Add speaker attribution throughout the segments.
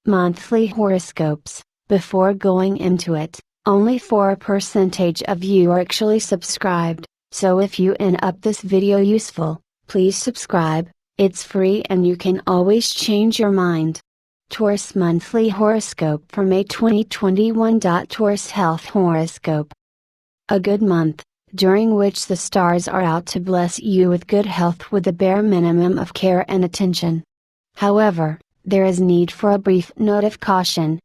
Speaker 1: Monthly horoscopes. Before going into it, only 4% of you are actually subscribed, so if you end up this video useful, please subscribe. It's free and you can always change your mind. Taurus Monthly Horoscope for May 2021. Taurus Health Horoscope. A good month, during which the stars are out to bless you with good health with the bare minimum of care and attention. However, there is need for a brief note of caution.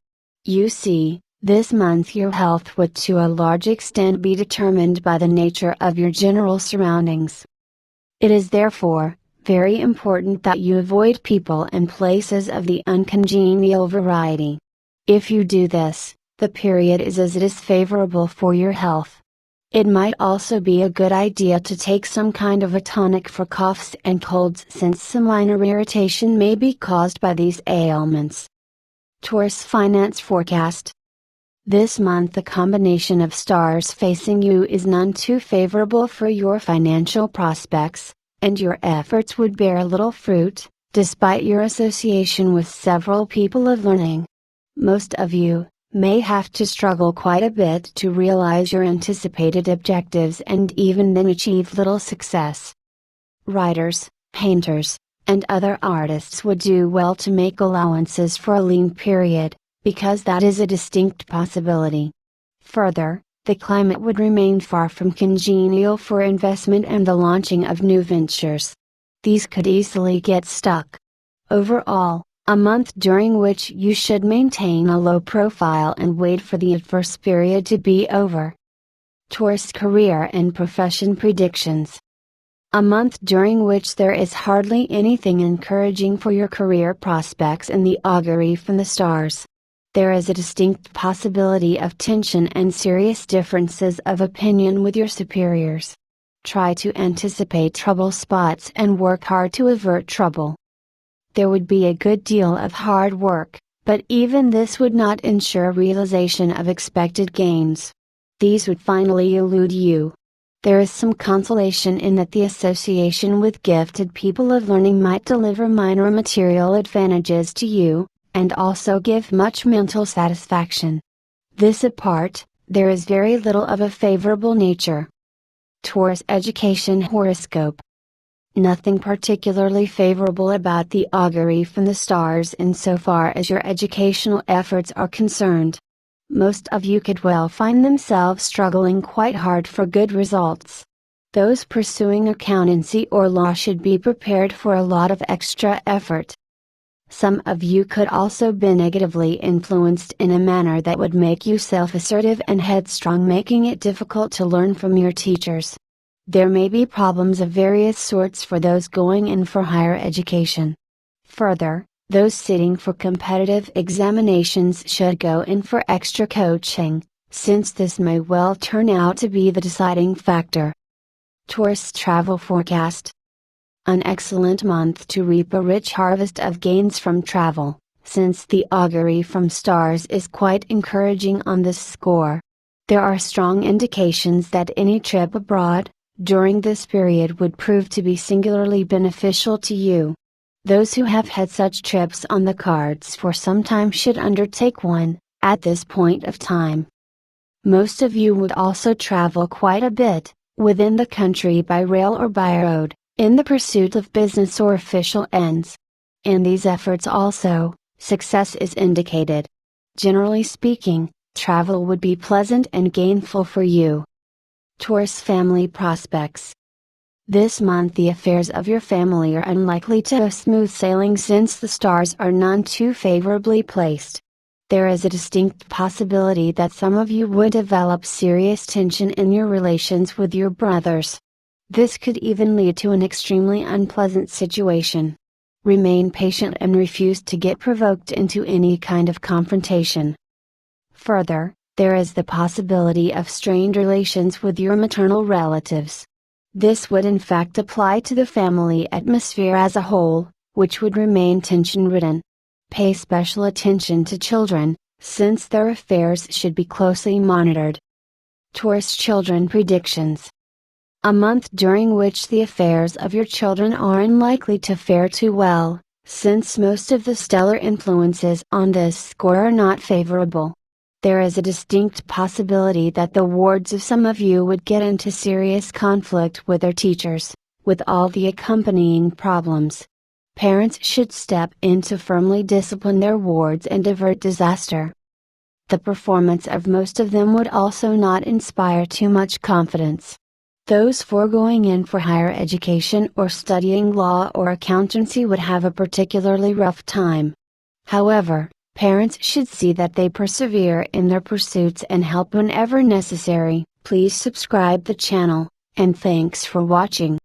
Speaker 1: You see, this month your health would to a large extent be determined by the nature of your general surroundings. It is therefore very important that you avoid people and places of the uncongenial variety. If you do this, the period is as it is favorable for your health. It might also be a good idea to take some kind of a tonic for coughs and colds, since some minor irritation may be caused by these ailments. Taurus Finance Forecast. This month the combination of stars facing you is none too favorable for your financial prospects, and your efforts would bear little fruit, despite your association with several people of learning. Most of you may have to struggle quite a bit to realize your anticipated objectives and even then achieve little success. Writers, painters, and other artists would do well to make allowances for a lean period, because that is a distinct possibility. Further, the climate would remain far from congenial for investment and the launching of new ventures. These could easily get stuck. Overall, a month during which you should maintain a low profile and wait for the adverse period to be over. Taurus Career and Profession Predictions. A month during which there is hardly anything encouraging for your career prospects in the augury from the stars. There is a distinct possibility of tension and serious differences of opinion with your superiors. Try to anticipate trouble spots and work hard to avert trouble. There would be a good deal of hard work, but even this would not ensure realization of expected gains. These would finally elude you. There is some consolation in that the association with gifted people of learning might deliver minor material advantages to you, and also give much mental satisfaction. This apart, there is very little of a favorable nature. Taurus Education Horoscope. Nothing particularly favorable about the augury from the stars insofar as your educational efforts are concerned. Most of you could well find themselves struggling quite hard for good results. Those pursuing accountancy or law should be prepared for a lot of extra effort. Some of you could also be negatively influenced in a manner that would make you self-assertive and headstrong, making it difficult to learn from your teachers. There may be problems of various sorts for those going in for higher education. Further, those sitting for competitive examinations should go in for extra coaching, since this may well turn out to be the deciding factor. Taurus Travel Forecast. An excellent month to reap a rich harvest of gains from travel, since the augury from stars is quite encouraging on this score. There are strong indications that any trip abroad, during this period would prove to be singularly beneficial to you. Those who have had such trips on the cards for some time should undertake one, at this point of time. Most of you would also travel quite a bit, within the country by rail or by road, in the pursuit of business or official ends. In these efforts also, success is indicated. Generally speaking, travel would be pleasant and gainful for you. Taurus Family Prospects. This month the affairs of your family are unlikely to have smooth sailing since the stars are none too favorably placed. There is a distinct possibility that some of you would develop serious tension in your relations with your brothers. This could even lead to an extremely unpleasant situation. Remain patient and refuse to get provoked into any kind of confrontation. Further, there is the possibility of strained relations with your maternal relatives. This would in fact apply to the family atmosphere as a whole, which would remain tension-ridden. Pay special attention to children, since their affairs should be closely monitored. Taurus Children Predictions. A month during which the affairs of your children are unlikely to fare too well, Since most of the stellar influences on this score are not favorable, there is a distinct possibility that the wards of some of you would get into serious conflict with their teachers, with all the accompanying problems. Parents should step in to firmly discipline their wards and avert disaster. The performance of most of them would also not inspire too much confidence. Those foregoing in for higher education or studying law or accountancy would have a particularly rough time. However, parents should see that they persevere in their pursuits and help whenever necessary. Please subscribe the channel, and thanks for watching.